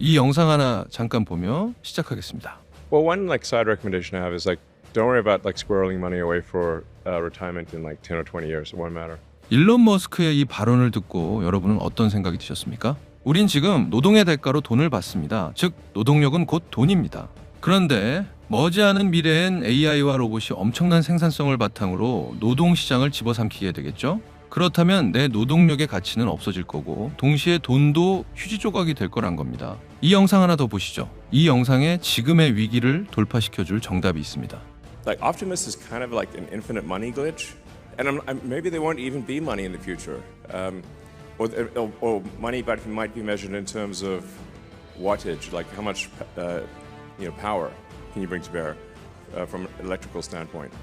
이 영상 하나 잠깐 보며 시작하겠습니다. Well, one side recommendation I have is don't worry about squirreling money away for retirement in 10 or 20 years. It won't matter. 일론 머스크의 이 발언을 듣고 여러분은 어떤 생각이 드셨습니까? 우린 지금 노동의 대가로 돈을 받습니다. 즉 노동력은 곧 돈입니다. 그런데 머지않은 미래엔 AI와 로봇이 엄청난 생산성을 바탕으로 노동시장을 집어삼키게 되겠죠? 그렇다면 내 노동력의 가치는 없어질 거고 동시에 돈도 휴지 조각이 될 거란 겁니다. 이 영상 하나 더 보시죠. 이 영상에 지금의 위기를 돌파시켜줄 정답이 있습니다. Optimus is kind of like an infinite money glitch, and maybe there won't even be money in the future, or money but might be measured in terms of wattage, like how much power can you bring to bear from an electrical standpoint.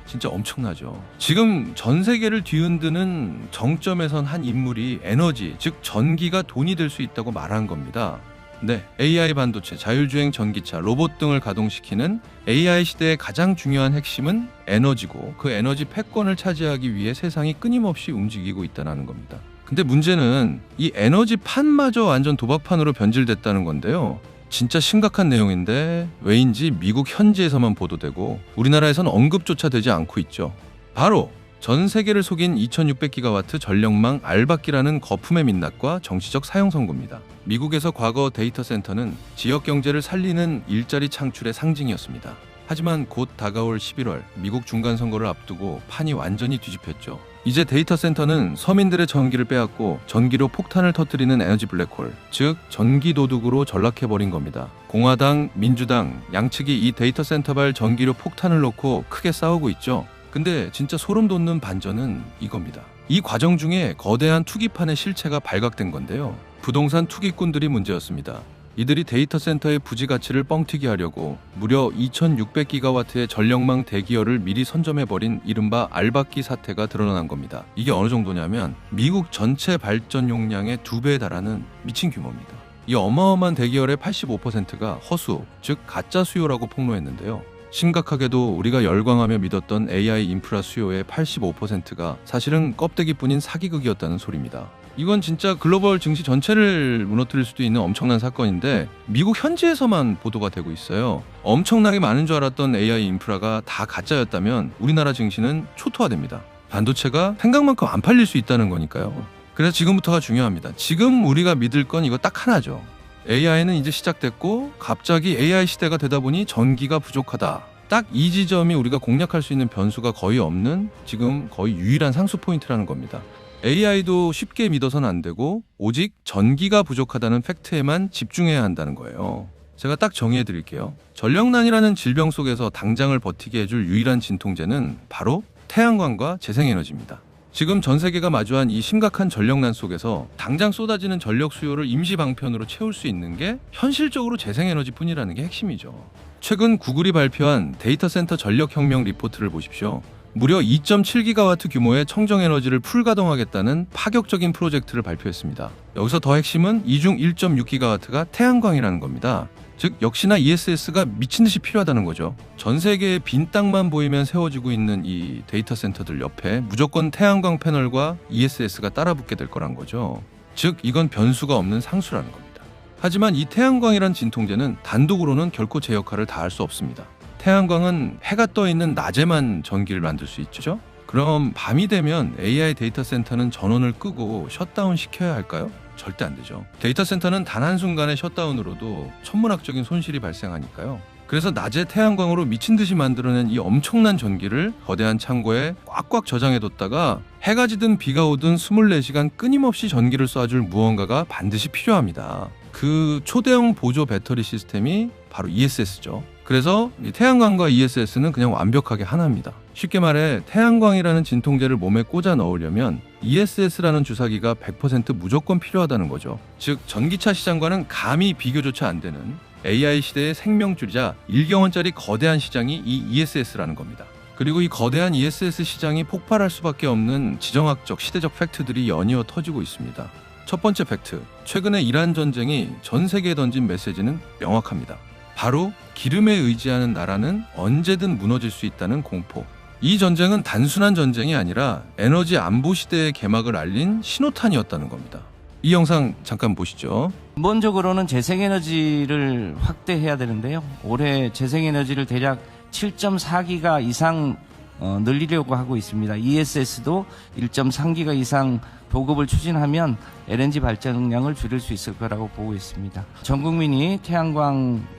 진짜 엄청나죠. 지금 전 세계를 뒤흔드는 정점에 선 한 인물이 에너지, 즉 전기가 돈이 될 수 있다고 말한 겁니다. 네, AI 반도체, 자율주행 전기차, 로봇 등을 가동시키는 AI 시대의 가장 중요한 핵심은 에너지고 그 에너지 패권을 차지하기 위해 세상이 끊임없이 움직이고 있다는 겁니다. 근데 문제는 이 에너지 판마저 완전 도박판으로 변질됐다는 건데요. 진짜 심각한 내용인데 왜인지 미국 현지에서만 보도되고 우리나라에선 언급조차 되지 않고 있죠. 바로 전 세계를 속인 2600기가와트 전력망 알박기라는 거품의 민낯과 정치적 사형 선고입니다. 미국에서 과거 데이터 센터는 지역 경제를 살리는 일자리 창출의 상징이었습니다. 하지만 곧 다가올 11월 미국 중간선거를 앞두고 판이 완전히 뒤집혔죠. 이제 데이터 센터는 서민들의 전기를 빼앗고 전기로 폭탄을 터뜨리는 에너지 블랙홀, 즉 전기 도둑으로 전락해버린 겁니다. 공화당, 민주당 양측이 이 데이터 센터발 전기료 폭탄을 놓고 크게 싸우고 있죠. 근데 진짜 소름 돋는 반전은 이겁니다. 이 과정 중에 거대한 투기판의 실체가 발각된 건데요. 부동산 투기꾼들이 문제였습니다. 이들이 데이터 센터의 부지 가치를 뻥튀기 하려고 무려 2600기가와트의 전력망 대기열을 미리 선점해버린 이른바 알박기 사태가 드러난 겁니다. 이게 어느 정도냐면 미국 전체 발전 용량의 2배에 달하는 미친 규모입니다. 이 어마어마한 대기열의 85%가 허수, 즉 가짜 수요라고 폭로했는데요. 심각하게도 우리가 열광하며 믿었던 AI 인프라 수요의 85%가 사실은 껍데기뿐인 사기극이었다는 소리입니다. 이건 진짜 글로벌 증시 전체를 무너뜨릴 수도 있는 엄청난 사건인데 미국 현지에서만 보도가 되고 있어요. 엄청나게 많은 줄 알았던 AI 인프라가 다 가짜였다면 우리나라 증시는 초토화됩니다. 반도체가 생각만큼 안 팔릴 수 있다는 거니까요. 그래서 지금부터가 중요합니다. 지금 우리가 믿을 건 이거 딱 하나죠. AI는 이제 시작됐고 갑자기 AI 시대가 되다 보니 전기가 부족하다. 딱 이 지점이 우리가 공략할 수 있는 변수가 거의 없는 지금 거의 유일한 상수 포인트라는 겁니다. AI도 쉽게 믿어서는 안 되고 오직 전기가 부족하다는 팩트에만 집중해야 한다는 거예요. 제가 딱 정의해 드릴게요. 전력난이라는 질병 속에서 당장을 버티게 해줄 유일한 진통제는 바로 태양광과 재생에너지입니다. 지금 전 세계가 마주한 이 심각한 전력난 속에서 당장 쏟아지는 전력 수요를 임시 방편으로 채울 수 있는 게 현실적으로 재생에너지뿐이라는 게 핵심이죠. 최근 구글이 발표한 데이터 센터 전력혁명 리포트를 보십시오. 무려 2.7기가와트 규모의 청정에너지를 풀가동하겠다는 파격적인 프로젝트를 발표했습니다. 여기서 더 핵심은 이 중 1.6기가와트가 태양광이라는 겁니다. 즉 역시나 ESS가 미친듯이 필요하다는 거죠. 전 세계에 빈 땅만 보이면 세워지고 있는 이 데이터 센터들 옆에 무조건 태양광 패널과 ESS가 따라붙게 될 거란 거죠. 즉 이건 변수가 없는 상수라는 겁니다. 하지만 이 태양광이란 진통제는 단독으로는 결코 제 역할을 다할 수 없습니다. 태양광은 해가 떠 있는 낮에만 전기를 만들 수 있죠. 그럼 밤이 되면 AI 데이터 센터는 전원을 끄고 셧다운 시켜야 할까요? 절대 안 되죠. 데이터 센터는 단 한순간의 셧다운으로도 천문학적인 손실이 발생하니까요. 그래서 낮에 태양광으로 미친 듯이 만들어낸 이 엄청난 전기를 거대한 창고에 꽉꽉 저장해뒀다가 해가 지든 비가 오든 24시간 끊임없이 전기를 쏴줄 무언가가 반드시 필요합니다. 그 초대형 보조 배터리 시스템이 바로 ESS죠. 그래서 이 태양광과 ESS는 그냥 완벽하게 하나입니다. 쉽게 말해 태양광이라는 진통제를 몸에 꽂아 넣으려면 ESS라는 주사기가 100% 무조건 필요하다는 거죠. 즉 전기차 시장과는 감히 비교조차 안 되는 AI 시대의 생명줄이자 1경원짜리 거대한 시장이 이 ESS라는 겁니다. 그리고 이 거대한 ESS 시장이 폭발할 수밖에 없는 지정학적 시대적 팩트들이 연이어 터지고 있습니다. 첫 번째 팩트, 최근에 이란 전쟁이 전 세계에 던진 메시지는 명확합니다. 바로 기름에 의지하는 나라는 언제든 무너질 수 있다는 공포. 이 전쟁은 단순한 전쟁이 아니라 에너지 안보 시대의 개막을 알린 신호탄이었다는 겁니다. 이 영상 잠깐 보시죠. 근본적으로는 재생에너지를 확대해야 되는데요. 올해 재생에너지를 대략 7.4기가 이상 늘리려고 하고 있습니다. ESS도 1.3기가 이상 보급을 추진하면 LNG 발전량을 줄일 수 있을 거라고 보고 있습니다. 전 국민이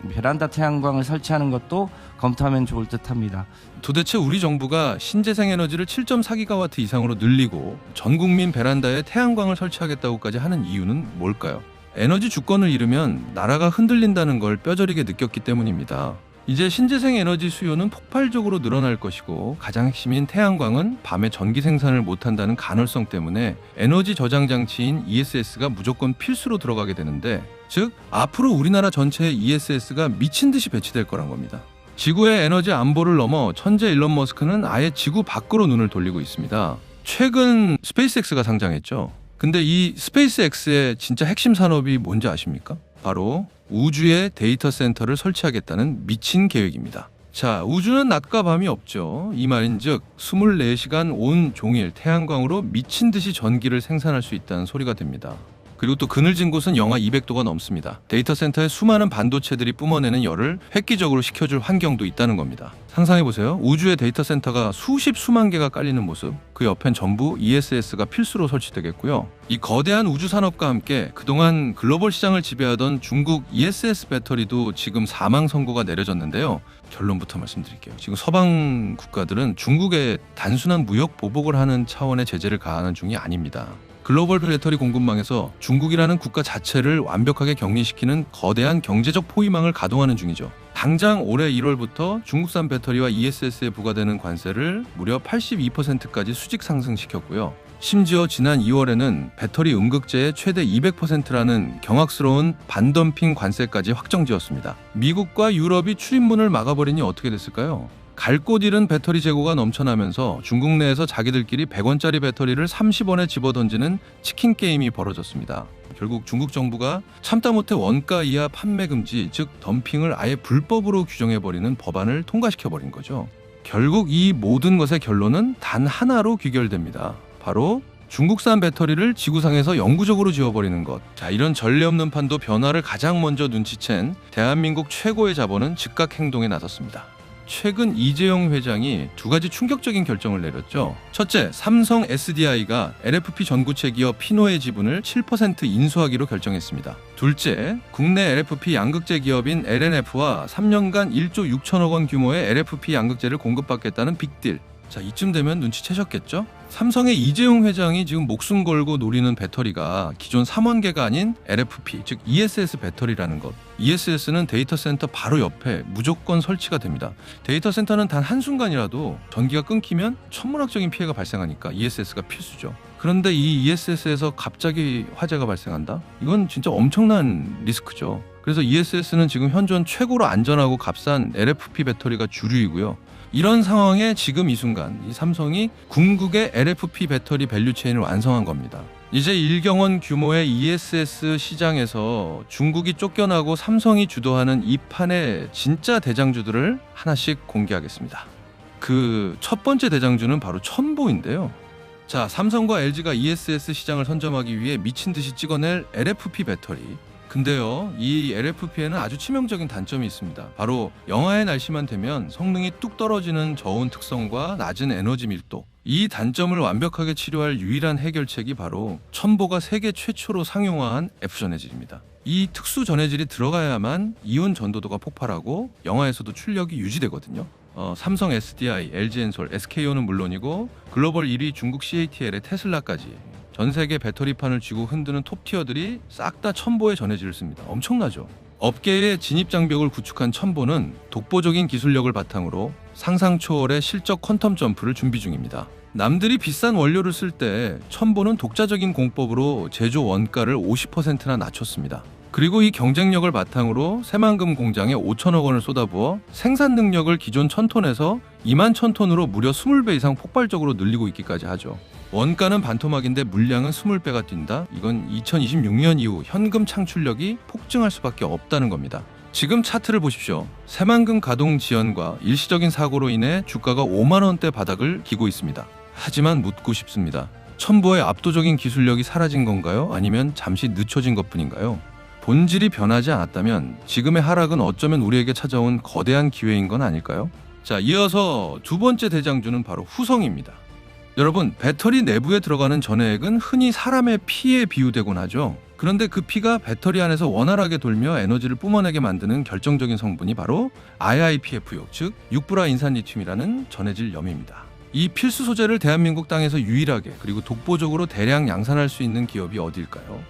베란다 태양광을 설치하는 것도 검토하면 좋을 듯합니다. 도대체 우리 정부가 신재생 에너지를 7.4기가와트 이상으로 늘리고 전 국민 베란다에 태양광을 설치하겠다고까지 하는 이유는 뭘까요? 에너지 주권을 잃으면 나라가 흔들린다는 걸 뼈저리게 느꼈기 때문입니다. 이제 신재생 에너지 수요는 폭발적으로 늘어날 것이고 가장 핵심인 태양광은 밤에 전기 생산을 못한다는 간헐성 때문에 에너지 저장 장치인 ESS가 무조건 필수로 들어가게 되는데, 즉 앞으로 우리나라 전체에 ESS가 미친 듯이 배치될 거란 겁니다. 지구의 에너지 안보를 넘어 천재 일론 머스크는 아예 지구 밖으로 눈을 돌리고 있습니다. 최근 스페이스X가 상장했죠. 근데 이 스페이스X의 진짜 핵심 산업이 뭔지 아십니까? 바로 우주에 데이터 센터를 설치하겠다는 미친 계획입니다. 자, 우주는 낮과 밤이 없죠. 이 말인즉 24시간 온 종일 태양광으로 미친 듯이 전기를 생산할 수 있다는 소리가 됩니다. 그리고 또 그늘진 곳은 영하 200도가 넘습니다. 데이터 센터에 수많은 반도체들이 뿜어내는 열을 획기적으로 식혀줄 환경도 있다는 겁니다. 상상해보세요. 우주의 데이터 센터가 수만 개가 깔리는 모습, 그 옆엔 전부 ESS가 필수로 설치되겠고요. 이 거대한 우주 산업과 함께 그동안 글로벌 시장을 지배하던 중국 ESS 배터리도 지금 사망 선고가 내려졌는데요. 결론부터 말씀드릴게요. 지금 서방 국가들은 중국에 단순한 무역 보복을 하는 차원의 제재를 가하는 중이 아닙니다. 글로벌 배터리 공급망에서 중국이라는 국가 자체를 완벽하게 격리시키는 거대한 경제적 포위망을 가동하는 중이죠. 당장 올해 1월부터 중국산 배터리와 ESS에 부과되는 관세를 무려 82%까지 수직 상승시켰고요. 심지어 지난 2월에는 배터리 음극재의 최대 200%라는 경악스러운 반덤핑 관세까지 확정지었습니다. 미국과 유럽이 출입문을 막아버리니 어떻게 됐을까요? 갈 곳 잃은 배터리 재고가 넘쳐나면서 중국 내에서 자기들끼리 100원짜리 배터리를 30원에 집어던지는 치킨 게임이 벌어졌습니다. 결국 중국 정부가 참다 못해 원가 이하 판매 금지, 즉 덤핑을 아예 불법으로 규정해버리는 법안을 통과시켜버린 거죠. 결국 이 모든 것의 결론은 단 하나로 귀결됩니다. 바로 중국산 배터리를 지구상에서 영구적으로 지워버리는 것. 자, 이런 전례 없는 판도 변화를 가장 먼저 눈치챈 대한민국 최고의 자본은 즉각 행동에 나섰습니다. 최근 이재용 회장이 두 가지 충격적인 결정을 내렸죠. 첫째, 삼성 SDI가 LFP 전구체 기업 피노의 지분을 7% 인수하기로 결정했습니다. 둘째, 국내 LFP 양극재 기업인 LNF와 3년간 1조 6천억 원 규모의 LFP 양극재를 공급받겠다는 빅딜. 자, 이쯤 되면 눈치채셨겠죠? 삼성의 이재용 회장이 지금 목숨 걸고 노리는 배터리가 기존 3원계가 아닌 LFP, 즉 ESS 배터리라는 것. ESS는 데이터 센터 바로 옆에 무조건 설치가 됩니다. 데이터 센터는 단 한순간이라도 전기가 끊기면 천문학적인 피해가 발생하니까 ESS가 필수죠. 그런데 이 ESS에서 갑자기 화재가 발생한다? 이건 진짜 엄청난 리스크죠. 그래서 ESS는 지금 현존 최고로 안전하고 값싼 LFP 배터리가 주류이고요. 이런 상황에 지금 이 순간 이 삼성이 궁극의 LFP 배터리 밸류체인을 완성한 겁니다. 이제 1경원 규모의 ESS 시장에서 중국이 쫓겨나고 삼성이 주도하는 이 판의 진짜 대장주들을 하나씩 공개하겠습니다. 그 첫 번째 대장주는 바로 첨보인데요. 자, 삼성과 LG가 ESS 시장을 선점하기 위해 미친 듯이 찍어낼 LFP 배터리. 근데요, 이 LFP에는 아주 치명적인 단점이 있습니다. 바로 영하의 날씨만 되면 성능이 뚝 떨어지는 저온 특성과 낮은 에너지 밀도. 이 단점을 완벽하게 치료할 유일한 해결책이 바로 첨보가 세계 최초로 상용화한 F전해질입니다. 이 특수 전해질이 들어가야만 이온 전도도가 폭발하고 영하에서도 출력이 유지되거든요. 삼성 SDI, LG엔솔, SK온은 물론이고 글로벌 1위 중국 CATL의 테슬라까지 전 세계 배터리판을 쥐고 흔드는 톱티어들이 싹 다 첨보의 전해질을 씁니다. 엄청나죠? 업계의 진입장벽을 구축한 첨보는 독보적인 기술력을 바탕으로 상상 초월의 실적 퀀텀 점프를 준비 중입니다. 남들이 비싼 원료를 쓸 때 첨보는 독자적인 공법으로 제조 원가를 50%나 낮췄습니다. 그리고 이 경쟁력을 바탕으로 새만금 공장에 5천억 원을 쏟아부어 생산 능력을 기존 1000톤에서 2만 1000톤으로 무려 20배 이상 폭발적으로 늘리고 있기까지 하죠. 원가는 반토막인데 물량은 20배가 뛴다? 이건 2026년 이후 현금 창출력이 폭증할 수밖에 없다는 겁니다. 지금 차트를 보십시오. 새만금 가동 지연과 일시적인 사고로 인해 주가가 5만 원대 바닥을 기고 있습니다. 하지만 묻고 싶습니다. 첨부의 압도적인 기술력이 사라진 건가요? 아니면 잠시 늦춰진 것뿐인가요? 본질이 변하지 않았다면 지금의 하락은 어쩌면 우리에게 찾아온 거대한 기회인 건 아닐까요? 자, 이어서 두 번째 대장주는 바로 후성입니다. 여러분, 배터리 내부에 들어가는 전해액은 흔히 사람의 피에 비유되곤 하죠. 그런데 그 피가 배터리 안에서 원활하게 돌며 에너지를 뿜어내게 만드는 결정적인 성분이 바로 IIPF요, 즉 육불화인산리튬이라는 전해질 염입니다. 이 필수 소재를 대한민국 땅에서 유일하게 그리고 독보적으로 대량 양산할 수 있는 기업이 어디일까요?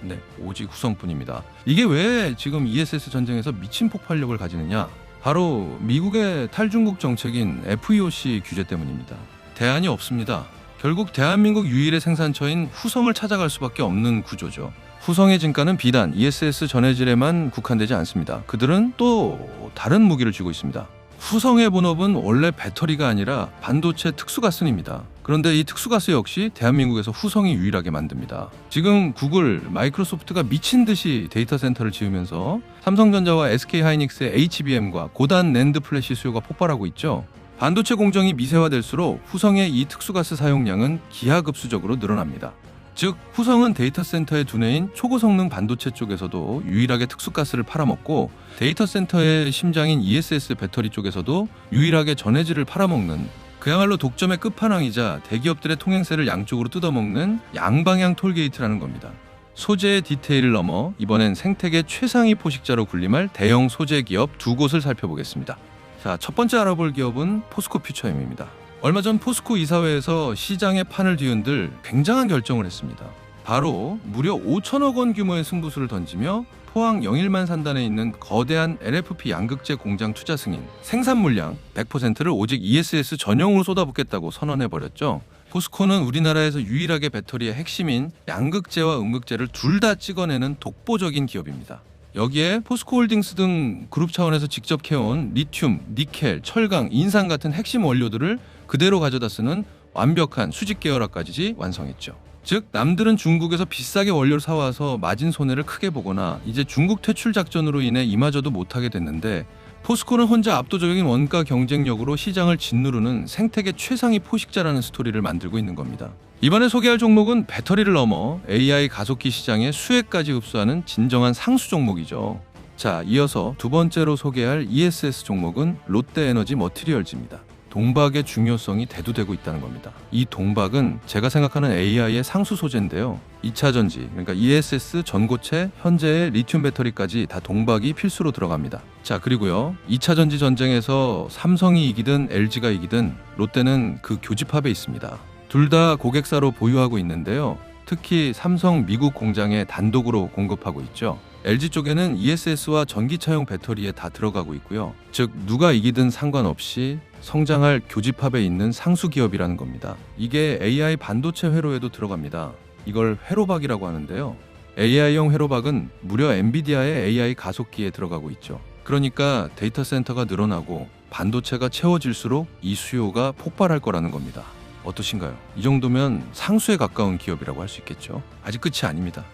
네, 오직 후성뿐입니다. 이게 왜 지금 ESS 전쟁에서 미친 폭발력을 가지느냐? 바로 미국의 탈중국 정책인 FEOC 규제 때문입니다. 대안이 없습니다. 결국 대한민국 유일의 생산처인 후성을 찾아갈 수밖에 없는 구조죠. 후성의 진가는 비단 ESS 전해질에만 국한되지 않습니다. 그들은 또 다른 무기를 쥐고 있습니다. 후성의 본업은 원래 배터리가 아니라 반도체 특수가스입니다. 그런데 이 특수가스 역시 대한민국에서 후성이 유일하게 만듭니다. 지금 구글, 마이크로소프트가 미친 듯이 데이터 센터를 지으면서 삼성전자와 SK하이닉스의 HBM과 고단 낸드 플래시 수요가 폭발하고 있죠. 반도체 공정이 미세화될수록 후성의 이 특수가스 사용량은 기하급수적으로 늘어납니다. 즉 후성은 데이터 센터의 두뇌인 초고성능 반도체 쪽에서도 유일하게 특수가스를 팔아먹고 데이터 센터의 심장인 ESS 배터리 쪽에서도 유일하게 전해질을 팔아먹는 그야말로 독점의 끝판왕이자 대기업들의 통행세를 양쪽으로 뜯어먹는 양방향 톨게이트라는 겁니다. 소재의 디테일을 넘어 이번엔 생태계 최상위 포식자로 군림할 대형 소재 기업 두 곳을 살펴보겠습니다. 자, 첫 번째 알아볼 기업은 포스코 퓨처엠입니다. 얼마 전 포스코 이사회에서 시장의 판을 뒤흔들 굉장한 결정을 했습니다. 바로 무려 5천억 원 규모의 승부수를 던지며 포항 영일만 산단에 있는 거대한 LFP 양극재 공장 투자 승인, 생산 물량 100%를 오직 ESS 전용으로 쏟아붓겠다고 선언해버렸죠. 포스코는 우리나라에서 유일하게 배터리의 핵심인 양극재와 음극재를 둘 다 찍어내는 독보적인 기업입니다. 여기에 포스코홀딩스 등 그룹 차원에서 직접 캐온 리튬, 니켈, 철강, 인산 같은 핵심 원료들을 그대로 가져다 쓰는 완벽한 수직 계열화까지 완성했죠. 즉 남들은 중국에서 비싸게 원료를 사와서 마진 손해를 크게 보거나 이제 중국 퇴출 작전으로 인해 이마저도 못하게 됐는데 포스코는 혼자 압도적인 원가 경쟁력으로 시장을 짓누르는 생태계 최상위 포식자라는 스토리를 만들고 있는 겁니다. 이번에 소개할 종목은 배터리를 넘어 AI 가속기 시장의 수혜까지 흡수하는 진정한 상수 종목이죠. 자, 이어서 두 번째로 소개할 ESS 종목은 롯데에너지 머티리얼즈입니다. 동박의 중요성이 대두되고 있다는 겁니다. 이 동박은 제가 생각하는 AI의 상수 소재인데요. 2차 전지, 그러니까 ESS 전고체, 현재의 리튬 배터리까지 다 동박이 필수로 들어갑니다. 자, 그리고요. 2차 전지 전쟁에서 삼성이 이기든 LG가 이기든 롯데는 그 교집합에 있습니다. 둘 다 고객사로 보유하고 있는데요. 특히 삼성 미국 공장에 단독으로 공급하고 있죠. LG 쪽에는 ESS와 전기차용 배터리에 다 들어가고 있고요. 즉 누가 이기든 상관없이 성장할 교집합에 있는 상수 기업이라는 겁니다. 이게 AI 반도체 회로에도 들어갑니다. 이걸 회로박이라고 하는데요. AI용 회로박은 무려 엔비디아의 AI 가속기에 들어가고 있죠. 그러니까 데이터 센터가 늘어나고 반도체가 채워질수록 이 수요가 폭발할 거라는 겁니다. 어떠신가요? 이 정도면 상수에 가까운 기업이라고 할 수 있겠죠. 아직 끝이 아닙니다.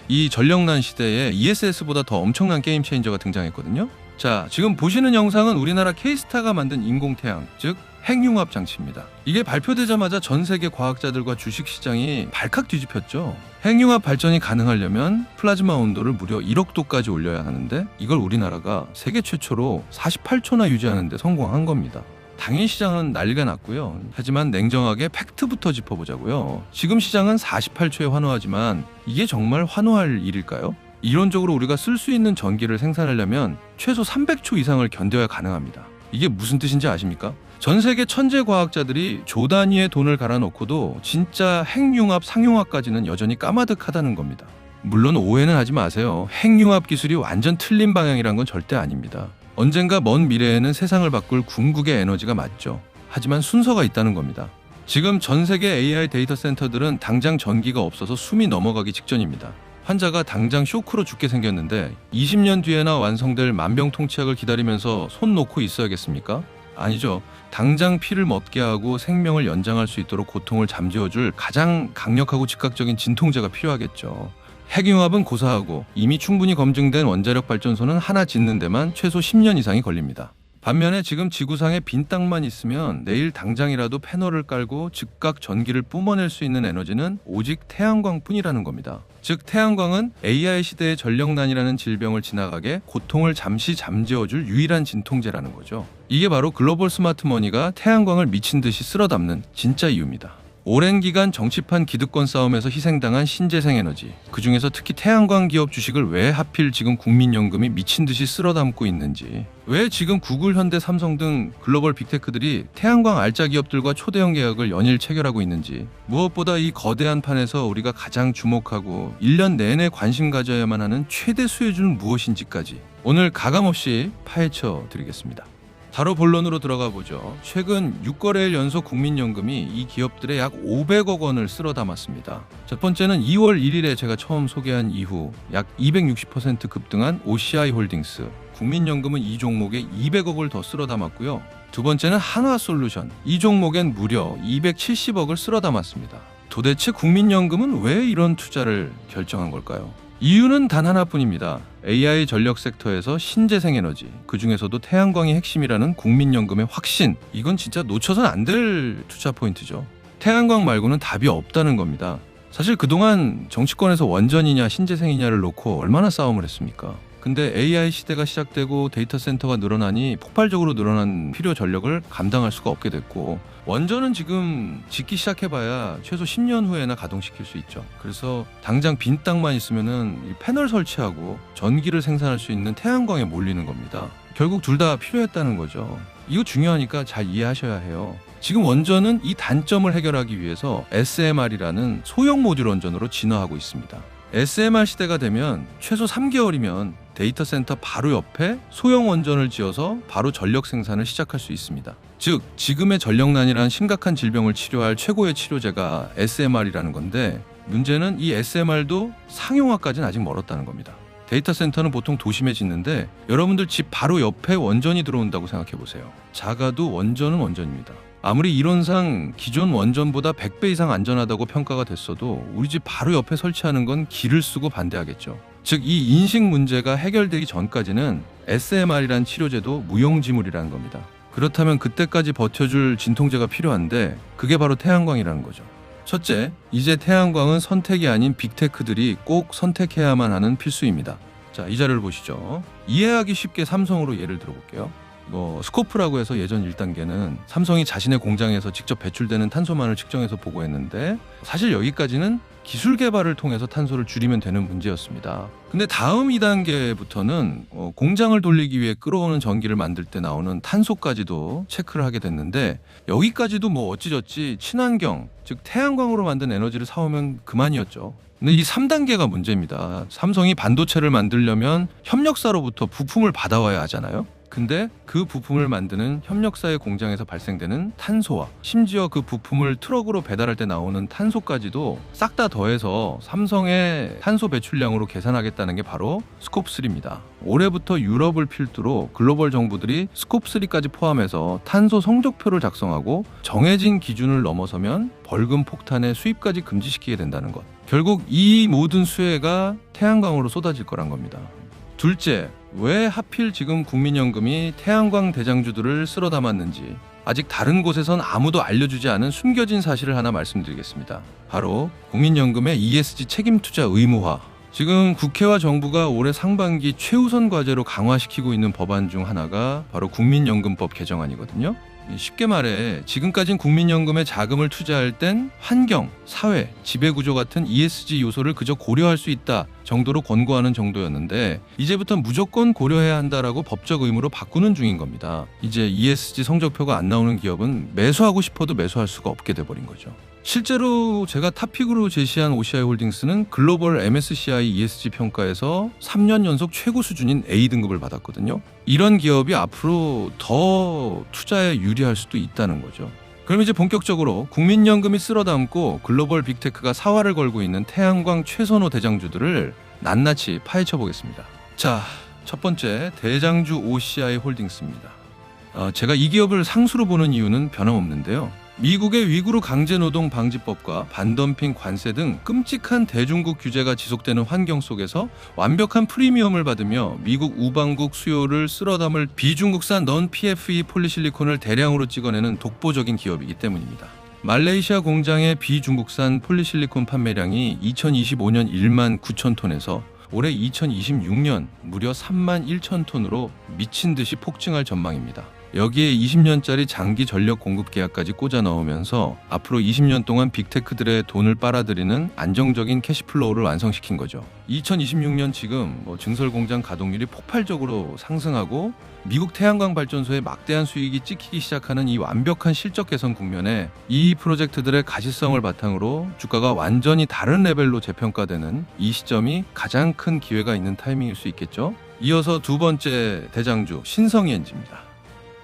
이 전력난 시대에 ESS보다 더 엄청난 게임 체인저가 등장했거든요. 자, 지금 보시는 영상은 우리나라 K스타가 만든 인공태양, 즉 핵융합 장치입니다. 이게 발표되자마자 전 세계 과학자들과 주식시장이 발칵 뒤집혔죠. 핵융합 발전이 가능하려면 플라즈마 온도를 무려 1억 도까지 올려야 하는데 이걸 우리나라가 세계 최초로 48초나 유지하는 데 성공한 겁니다. 당일 시장은 난리가 났고요. 하지만 냉정하게 팩트부터 짚어보자고요. 지금 시장은 48초에 환호하지만 이게 정말 환호할 일일까요? 이론적으로 우리가 쓸 수 있는 전기를 생산하려면 최소 300초 이상을 견뎌야 가능합니다. 이게 무슨 뜻인지 아십니까? 전 세계 천재 과학자들이 조 단위의 돈을 갈아놓고도 진짜 핵융합, 상융합까지는 여전히 까마득하다는 겁니다. 물론 오해는 하지 마세요. 핵융합 기술이 완전 틀린 방향이란 건 절대 아닙니다. 언젠가 먼 미래에는 세상을 바꿀 궁극의 에너지가 맞죠. 하지만 순서가 있다는 겁니다. 지금 전 세계 AI 데이터 센터들은 당장 전기가 없어서 숨이 넘어가기 직전입니다. 환자가 당장 쇼크로 죽게 생겼는데 20년 뒤에나 완성될 만병통치약을 기다리면서 손 놓고 있어야겠습니까? 아니죠. 당장 피를 멎게 하고 생명을 연장할 수 있도록 고통을 잠재워줄 가장 강력하고 즉각적인 진통제가 필요하겠죠. 핵융합은 고사하고 이미 충분히 검증된 원자력 발전소는 하나 짓는 데만 최소 10년 이상이 걸립니다. 반면에 지금 지구상에 빈 땅만 있으면 내일 당장이라도 패널을 깔고 즉각 전기를 뿜어낼 수 있는 에너지는 오직 태양광뿐이라는 겁니다. 즉 태양광은 AI 시대의 전력난이라는 질병을 지나가게 고통을 잠시 잠재워줄 유일한 진통제라는 거죠. 이게 바로 글로벌 스마트머니가 태양광을 미친 듯이 쓸어담는 진짜 이유입니다. 오랜 기간 정치판 기득권 싸움에서 희생당한 신재생 에너지, 그중에서 특히 태양광 기업 주식을 왜 하필 지금 국민연금이 미친 듯이 쓸어담고 있는지, 왜 지금 구글, 현대, 삼성 등 글로벌 빅테크들이 태양광 알짜 기업들과 초대형 계약을 연일 체결하고 있는지, 무엇보다 이 거대한 판에서 우리가 가장 주목하고 1년 내내 관심 가져야만 하는 최대 수혜주는 무엇인지까지 오늘 가감없이 파헤쳐 드리겠습니다. 바로 본론으로 들어가 보죠. 최근 6거래일 연속 국민연금이 이 기업들의 약 500억 원을 쓸어 담았습니다. 첫 번째는 2월 1일에 제가 처음 소개한 이후 약 260% 급등한 OCI 홀딩스. 국민연금은 이 종목에 200억을 더 쓸어 담았고요. 두 번째는 한화솔루션. 이 종목엔 무려 270억을 쓸어 담았습니다. 도대체 국민연금은 왜 이런 투자를 결정한 걸까요? 이유는 단 하나뿐입니다. AI 전력 섹터에서 신재생 에너지, 그 중에서도 태양광이 핵심이라는 국민연금의 확신. 이건 진짜 놓쳐선 안 될 투자 포인트죠. 태양광 말고는 답이 없다는 겁니다. 사실 그동안 정치권에서 원전이냐 신재생이냐를 놓고 얼마나 싸움을 했습니까? 근데 AI 시대가 시작되고 데이터 센터가 늘어나니 폭발적으로 늘어난 필요 전력을 감당할 수가 없게 됐고, 원전은 지금 짓기 시작해봐야 최소 10년 후에나 가동시킬 수 있죠. 그래서 당장 빈 땅만 있으면은 패널 설치하고 전기를 생산할 수 있는 태양광에 몰리는 겁니다. 결국 둘 다 필요했다는 거죠. 이거 중요하니까 잘 이해하셔야 해요. 지금 원전은 이 단점을 해결하기 위해서 SMR이라는 소형 모듈 원전으로 진화하고 있습니다. SMR 시대가 되면 최소 3개월이면 데이터 센터 바로 옆에 소형 원전을 지어서 바로 전력 생산을 시작할 수 있습니다. 즉 지금의 전력난이라는 심각한 질병을 치료할 최고의 치료제가 SMR이라는 건데, 문제는 이 SMR도 상용화까지는 아직 멀었다는 겁니다. 데이터 센터는 보통 도심에 짓는데 여러분들 집 바로 옆에 원전이 들어온다고 생각해 보세요. 작아도 원전은 원전입니다. 아무리 이론상 기존 원전보다 100배 이상 안전하다고 평가가 됐어도 우리 집 바로 옆에 설치하는 건 기를 쓰고 반대하겠죠. 즉 이 인식 문제가 해결되기 전까지는 SMR이란 치료제도 무용지물이라는 겁니다. 그렇다면 그때까지 버텨줄 진통제가 필요한데 그게 바로 태양광이라는 거죠. 첫째, 이제 태양광은 선택이 아닌 빅테크들이 꼭 선택해야만 하는 필수입니다. 자, 이 자료를 보시죠. 이해하기 쉽게 삼성으로 예를 들어볼게요. 스코프라고 해서 예전 1단계는 삼성이 자신의 공장에서 직접 배출되는 탄소만을 측정해서 보고했는데, 사실 여기까지는 기술 개발을 통해서 탄소를 줄이면 되는 문제였습니다. 근데 다음 2단계부터는 공장을 돌리기 위해 끌어오는 전기를 만들 때 나오는 탄소까지도 체크를 하게 됐는데, 여기까지도 어찌저찌 친환경, 즉 태양광으로 만든 에너지를 사오면 그만이었죠. 근데 이 3단계가 문제입니다. 삼성이 반도체를 만들려면 협력사로부터 부품을 받아와야 하잖아요. 근데 그 부품을 만드는 협력사의 공장에서 발생되는 탄소와 심지어 그 부품을 트럭으로 배달할 때 나오는 탄소까지도 싹 다 더해서 삼성의 탄소 배출량으로 계산하겠다는 게 바로 스콥3입니다. 올해부터 유럽을 필두로 글로벌 정부들이 스콥3까지 포함해서 탄소 성적표를 작성하고 정해진 기준을 넘어서면 벌금 폭탄의 수입까지 금지시키게 된다는 것. 결국 이 모든 수혜가 태양광으로 쏟아질 거란 겁니다. 둘째, 왜 하필 지금 국민연금이 태양광 대장주들을 쓸어 담았는지 아직 다른 곳에선 아무도 알려주지 않은 숨겨진 사실을 하나 말씀드리겠습니다. 바로 국민연금의 ESG 책임투자 의무화. 지금 국회와 정부가 올해 상반기 최우선 과제로 강화시키고 있는 법안 중 하나가 바로 국민연금법 개정안이거든요. 쉽게 말해 지금까진 국민연금에 자금을 투자할 땐 환경, 사회, 지배구조 같은 ESG 요소를 그저 고려할 수 있다 정도로 권고하는 정도였는데, 이제부터 무조건 고려해야 한다라고 법적 의무로 바꾸는 중인 겁니다. 이제 ESG 성적표가 안 나오는 기업은 매수하고 싶어도 매수할 수가 없게 돼버린 거죠. 실제로 제가 탑픽으로 제시한 OCI 홀딩스는 글로벌 MSCI ESG 평가에서 3년 연속 최고 수준인 A등급을 받았거든요. 이런 기업이 앞으로 더 투자에 유리할 수도 있다는 거죠. 그럼 이제 본격적으로 국민연금이 쓸어 담고 글로벌 빅테크가 사활을 걸고 있는 태양광 최선호 대장주들을 낱낱이 파헤쳐 보겠습니다. 자, 첫 번째 대장주 OCI 홀딩스입니다. 제가 이 기업을 상수로 보는 이유는 변함없는데요. 미국의 위구르 강제노동 방지법과 반덤핑 관세 등 끔찍한 대중국 규제가 지속되는 환경 속에서 완벽한 프리미엄을 받으며 미국 우방국 수요를 쓸어담을 비중국산 non-PFE 폴리실리콘을 대량으로 찍어내는 독보적인 기업이기 때문입니다. 말레이시아 공장의 비중국산 폴리실리콘 판매량이 2025년 1만 9천 톤에서 올해 2026년 무려 3만 1천 톤으로 미친 듯이 폭증할 전망입니다. 여기에 20년짜리 장기 전력 공급 계약까지 꽂아 넣으면서 앞으로 20년 동안 빅테크들의 돈을 빨아들이는 안정적인 캐시플로우를 완성시킨 거죠. 2026년 지금 증설 공장 가동률이 폭발적으로 상승하고 미국 태양광 발전소에 막대한 수익이 찍히기 시작하는 이 완벽한 실적 개선 국면에 이 프로젝트들의 가시성을 바탕으로 주가가 완전히 다른 레벨로 재평가되는 이 시점이 가장 큰 기회가 있는 타이밍일 수 있겠죠. 이어서 두 번째 대장주 신성이엔지입니다.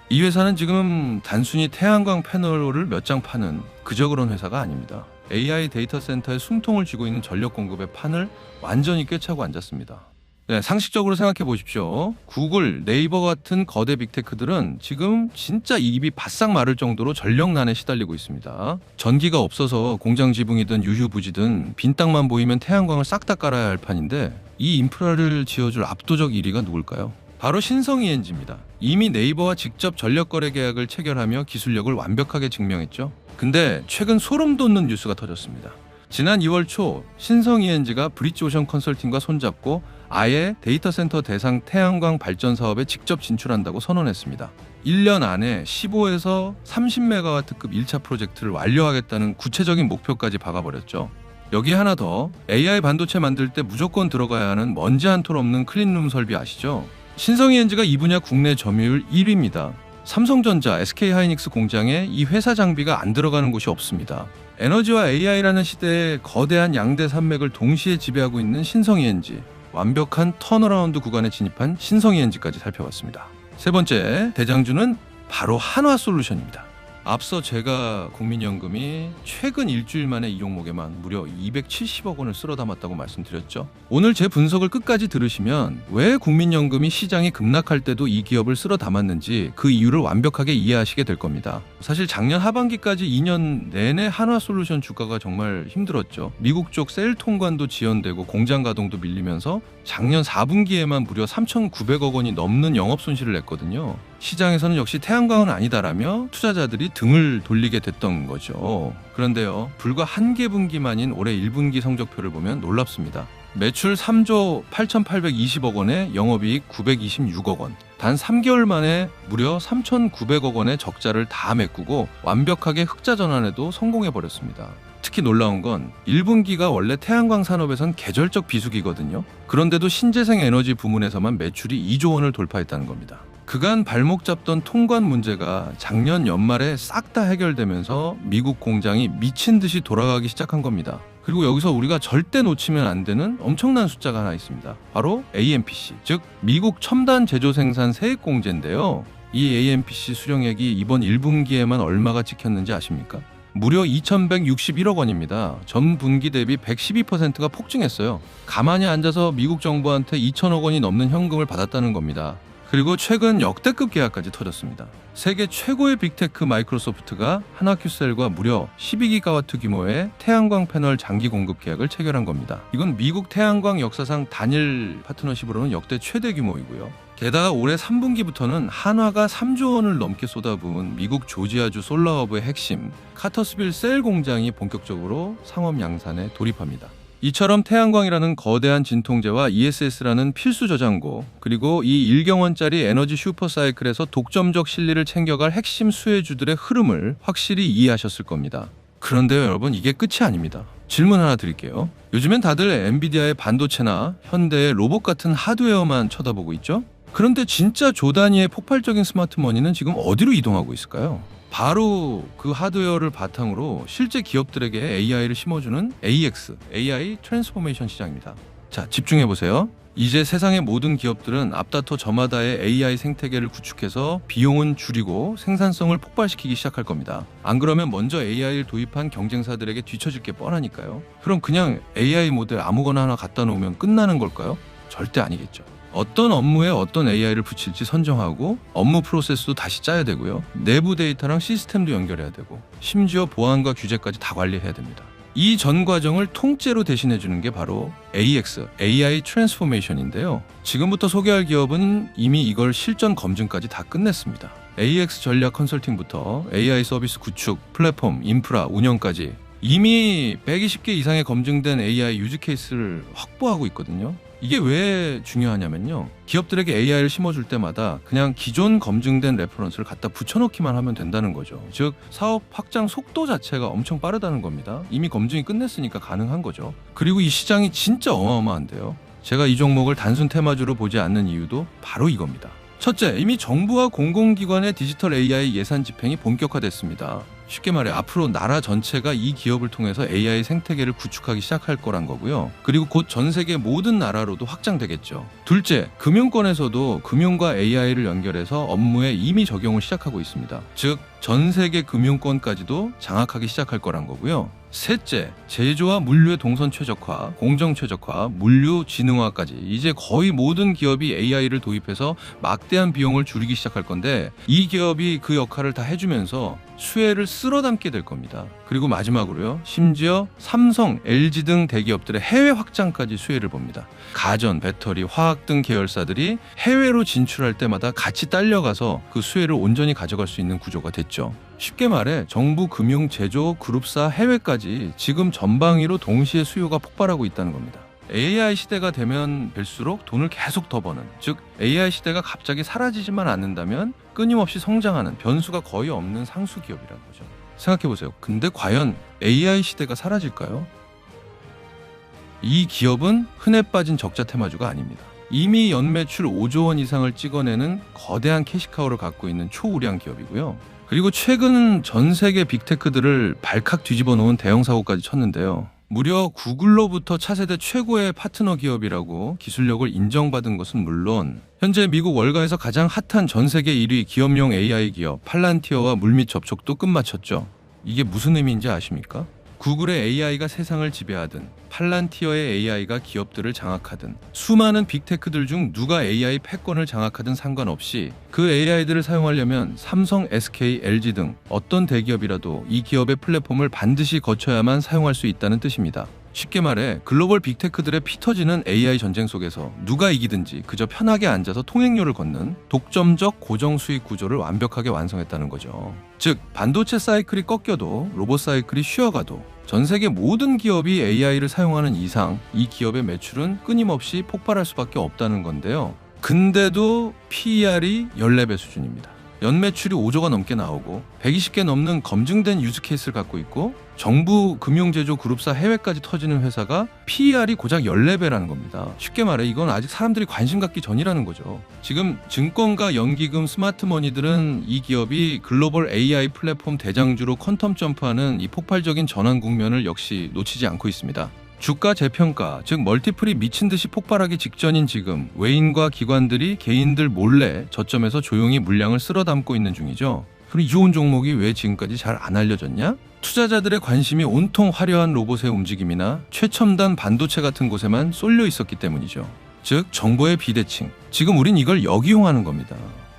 이 회사는 지금 단순히 태양광 패널을 몇 장 파는 그저 그런 회사가 아닙니다. AI 데이터 센터에 숨통을 쥐고 있는 전력 공급의 판을 완전히 꿰차고 앉았습니다. 네, 상식적으로 생각해 보십시오. 구글, 네이버 같은 거대 빅테크들은 지금 진짜 입이 바싹 마를 정도로 전력난에 시달리고 있습니다. 전기가 없어서 공장 지붕이든 유휴부지든 빈 땅만 보이면 태양광을 싹 다 깔아야 할 판인데 이 인프라를 지어줄 압도적 1위가 누굴까요? 바로 신성이엔지입니다. 이미 네이버와 직접 전력 거래 계약을 체결하며 기술력을 완벽하게 증명했죠. 근데 최근 소름 돋는 뉴스가 터졌습니다. 지난 2월 초 신성이엔지가 브릿지오션 컨설팅과 손잡고 아예 데이터 센터 대상 태양광 발전 사업에 직접 진출한다고 선언했습니다. 1년 안에 15에서 30메가와트급 1차 프로젝트를 완료하겠다는 구체적인 목표까지 박아버렸죠. 여기 하나 더, AI 반도체 만들 때 무조건 들어가야 하는 먼지 한 톨 없는 클린룸 설비 아시죠? 신성이엔지가 이 분야 국내 점유율 1위입니다. 삼성전자, SK하이닉스 공장에 이 회사 장비가 안 들어가는 곳이 없습니다. 에너지와 AI라는 시대에 거대한 양대 산맥을 동시에 지배하고 있는 신성이엔지, 완벽한 턴어라운드 구간에 진입한 신성이엔지까지 살펴봤습니다. 세 번째 대장주는 바로 한화솔루션입니다. 앞서 제가 국민연금이 최근 일주일 만에 이 종목에만 무려 270억 원을 쓸어 담았다고 말씀드렸죠. 오늘 제 분석을 끝까지 들으시면 왜 국민연금이 시장이 급락할 때도 이 기업을 쓸어 담았는지 그 이유를 완벽하게 이해하시게 될 겁니다. 사실 작년 하반기까지 2년 내내 한화솔루션 주가가 정말 힘들었죠. 미국 쪽 셀 통관도 지연되고 공장 가동도 밀리면서 작년 4분기에만 무려 3,900억 원이 넘는 영업 손실을 냈거든요. 시장에서는 역시 태양광은 아니다라며 투자자들이 등을 돌리게 됐던 거죠. 그런데요, 불과 한 개 분기만인 올해 1분기 성적표를 보면 놀랍습니다. 매출 3조 8,820억 원에 영업이익 926억 원. 단 3개월 만에 무려 3,900억 원의 적자를 다 메꾸고 완벽하게 흑자 전환에도 성공해버렸습니다. 특히 놀라운 건 1분기가 원래 태양광 산업에선 계절적 비수기거든요. 그런데도 신재생 에너지 부문에서만 매출이 2조 원을 돌파했다는 겁니다. 그간 발목 잡던 통관 문제가 작년 연말에 싹 다 해결되면서 미국 공장이 미친 듯이 돌아가기 시작한 겁니다. 그리고 여기서 우리가 절대 놓치면 안 되는 엄청난 숫자가 하나 있습니다. 바로 AMPC, 즉 미국 첨단 제조 생산 세액 공제인데요. 이 AMPC 수령액이 이번 1분기에만 얼마가 찍혔는지 아십니까? 무려 2,161억 원입니다. 전 분기 대비 112%가 폭증했어요. 가만히 앉아서 미국 정부한테 2,000억 원이 넘는 현금을 받았다는 겁니다. 그리고 최근 역대급 계약까지 터졌습니다. 세계 최고의 빅테크 마이크로소프트가 한화큐셀과 무려 12기가와트 규모의 태양광 패널 장기 공급 계약을 체결한 겁니다. 이건 미국 태양광 역사상 단일 파트너십으로는 역대 최대 규모이고요. 게다가 올해 3분기부터는 한화가 3조 원을 넘게 쏟아부은 미국 조지아주 솔라허브의 핵심 카터스빌 셀 공장이 본격적으로 상업 양산에 돌입합니다. 이처럼 태양광이라는 거대한 진통제와 ESS라는 필수 저장고, 그리고 이 1경원짜리 에너지 슈퍼사이클에서 독점적 실리를 챙겨갈 핵심 수혜주들의 흐름을 확실히 이해하셨을 겁니다. 그런데요, 여러분, 이게 끝이 아닙니다. 질문 하나 드릴게요. 요즘엔 다들 엔비디아의 반도체나 현대의 로봇 같은 하드웨어만 쳐다보고 있죠? 그런데 진짜 조 단위의 폭발적인 스마트머니는 지금 어디로 이동하고 있을까요? 바로 그 하드웨어를 바탕으로 실제 기업들에게 AI를 심어주는 AX, AI 트랜스포메이션 시장입니다. 자, 집중해보세요. 이제 세상의 모든 기업들은 앞다퉈 저마다의 AI 생태계를 구축해서 비용은 줄이고 생산성을 폭발시키기 시작할 겁니다. 안 그러면 먼저 AI를 도입한 경쟁사들에게 뒤처질 게 뻔하니까요. 그럼 그냥 AI 모델 아무거나 하나 갖다 놓으면 끝나는 걸까요? 절대 아니겠죠. 어떤 업무에 어떤 AI를 붙일지 선정하고 업무 프로세스도 다시 짜야 되고요. 내부 데이터랑 시스템도 연결해야 되고 심지어 보안과 규제까지 다 관리해야 됩니다. 이 전 과정을 통째로 대신해 주는 게 바로 AX, AI 트랜스포메이션인데요. 지금부터 소개할 기업은 이미 이걸 실전 검증까지 다 끝냈습니다. AX 전략 컨설팅부터 AI 서비스 구축, 플랫폼, 인프라, 운영까지 이미 120개 이상의 검증된 AI 유즈 케이스를 확보하고 있거든요. 이게 왜 중요하냐면요. 기업들에게 AI를 심어줄 때마다 그냥 기존 검증된 레퍼런스를 갖다 붙여넣기만 하면 된다는 거죠. 즉 사업 확장 속도 자체가 엄청 빠르다는 겁니다. 이미 검증이 끝냈으니까 가능한 거죠. 그리고 이 시장이 진짜 어마어마한데요. 제가 이 종목을 단순 테마주로 보지 않는 이유도 바로 이겁니다. 첫째, 이미 정부와 공공기관의 디지털 AI 예산 집행이 본격화됐습니다. 쉽게 말해 앞으로 나라 전체가 이 기업을 통해서 AI 생태계를 구축하기 시작할 거란 거고요. 그리고 곧 전 세계 모든 나라로도 확장되겠죠. 둘째, 금융권에서도 금융과 AI를 연결해서 업무에 이미 적용을 시작하고 있습니다. 즉, 전 세계 금융권까지도 장악하기 시작할 거란 거고요. 셋째, 제조와 물류의 동선 최적화, 공정 최적화, 물류 지능화까지 이제 거의 모든 기업이 AI를 도입해서 막대한 비용을 줄이기 시작할 건데 이 기업이 그 역할을 다 해주면서 수혜를 쓸어 담게 될 겁니다. 그리고 마지막으로요. 심지어 삼성, LG 등 대기업들의 해외 확장까지 수혜를 봅니다. 가전, 배터리, 화학 등 계열사들이 해외로 진출할 때마다 같이 딸려가서 그 수혜를 온전히 가져갈 수 있는 구조가 됐죠. 쉽게 말해 정부, 금융, 제조, 그룹사, 해외까지 지금 전방위로 동시에 수요가 폭발하고 있다는 겁니다. AI 시대가 되면 될수록 돈을 계속 더 버는, 즉 AI 시대가 갑자기 사라지지만 않는다면 끊임없이 성장하는 변수가 거의 없는 상수 기업이라는 거죠. 생각해보세요. 근데 과연 AI 시대가 사라질까요? 이 기업은 흔해 빠진 적자 테마주가 아닙니다. 이미 연매출 5조 원 이상을 찍어내는 거대한 캐시카우를 갖고 있는 초우량 기업이고요. 그리고 최근 전 세계 빅테크들을 발칵 뒤집어 놓은 대형 사고까지 쳤는데요. 무려 구글로부터 차세대 최고의 파트너 기업이라고 기술력을 인정받은 것은 물론 현재 미국 월가에서 가장 핫한 전 세계 1위 기업용 AI 기업 팔란티어와 물밑 접촉도 끝마쳤죠. 이게 무슨 의미인지 아십니까? 구글의 AI가 세상을 지배하든 팔란티어의 AI가 기업들을 장악하든 수많은 빅테크들 중 누가 AI 패권을 장악하든 상관없이 그 AI들을 사용하려면 삼성, SK, LG 등 어떤 대기업이라도 이 기업의 플랫폼을 반드시 거쳐야만 사용할 수 있다는 뜻입니다. 쉽게 말해 글로벌 빅테크들의 피 터지는 AI 전쟁 속에서 누가 이기든지 그저 편하게 앉아서 통행료를 걷는 독점적 고정 수익 구조를 완벽하게 완성했다는 거죠. 즉 반도체 사이클이 꺾여도 로봇 사이클이 쉬어가도 전 세계 모든 기업이 AI를 사용하는 이상 이 기업의 매출은 끊임없이 폭발할 수밖에 없다는 건데요. 근데도 PER이 14배 수준입니다. 연매출이 5조가 넘게 나오고 120개 넘는 검증된 유즈케이스를 갖고 있고 정부, 금융제조, 그룹사, 해외까지 터지는 회사가 PER이 고작 14배라는 겁니다. 쉽게 말해 이건 아직 사람들이 관심 갖기 전이라는 거죠. 지금 증권가, 연기금, 스마트머니들은 이 기업이 글로벌 AI 플랫폼 대장주로 퀀텀 점프하는 이 폭발적인 전환 국면을 역시 놓치지 않고 있습니다. 주가 재평가, 즉 멀티플이 미친 듯이 폭발하기 직전인 지금 외인과 기관들이 개인들 몰래 저점에서 조용히 물량을 쓸어 담고 있는 중이죠. 그럼 이 좋은 종목이 왜 지금까지 잘 안 알려졌냐? 투자자들의 관심이 온통 화려한 로봇의 움직임이나 최첨단 반도체 같은 곳에만 쏠려 있었기 때문이죠. 즉 정보의 비대칭. 지금 우린 이걸 역이용하는 겁니다.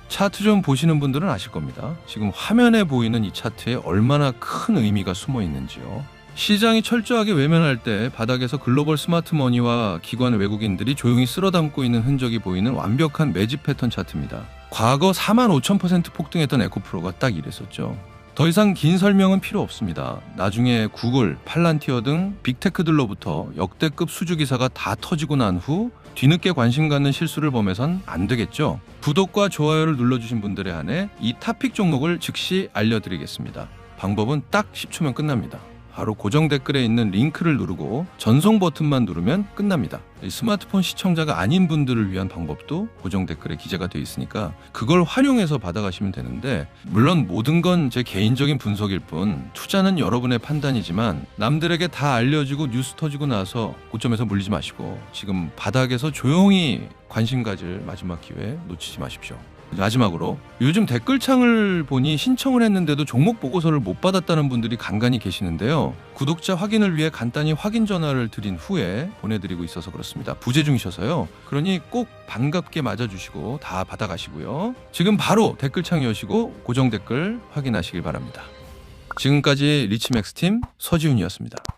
차트 좀 보시는 분들은 아실 겁니다. 지금 화면에 보이는 이 차트에 얼마나 큰 의미가 숨어 있는지요. 시장이 철저하게 외면할 때 바닥에서 글로벌 스마트머니와 기관 외국인들이 조용히 쓸어담고 있는 흔적이 보이는 완벽한 매집 패턴 차트입니다. 과거 45,000% 폭등했던 에코프로가 딱 이랬었죠. 더 이상 긴 설명은 필요 없습니다. 나중에 구글, 팔란티어 등 빅테크들로부터 역대급 수주 기사가 다 터지고 난 후 뒤늦게 관심 갖는 실수를 범해선 안 되겠죠. 구독과 좋아요를 눌러주신 분들에 한해 이 탑픽 종목을 즉시 알려드리겠습니다. 방법은 딱 10초면 끝납니다. 바로 고정 댓글에 있는 링크를 누르고 전송 버튼만 누르면 끝납니다. 스마트폰 시청자가 아닌 분들을 위한 방법도 고정 댓글에 기재가 되어 있으니까 그걸 활용해서 받아가시면 되는데, 물론 모든 건 제 개인적인 분석일 뿐 투자는 여러분의 판단이지만 남들에게 다 알려지고 뉴스 터지고 나서 고점에서 물리지 마시고 지금 바닥에서 조용히 관심 가질 마지막 기회 놓치지 마십시오. 마지막으로 요즘 댓글창을 보니 신청을 했는데도 종목 보고서를 못 받았다는 분들이 간간히 계시는데요. 구독자 확인을 위해 간단히 확인 전화를 드린 후에 보내드리고 있어서 그렇습니다. 부재 중이셔서요. 그러니 꼭 반갑게 맞아주시고 다 받아가시고요. 지금 바로 댓글창 여시고 고정 댓글 확인하시길 바랍니다. 지금까지 리치맥스팀 서지훈이었습니다.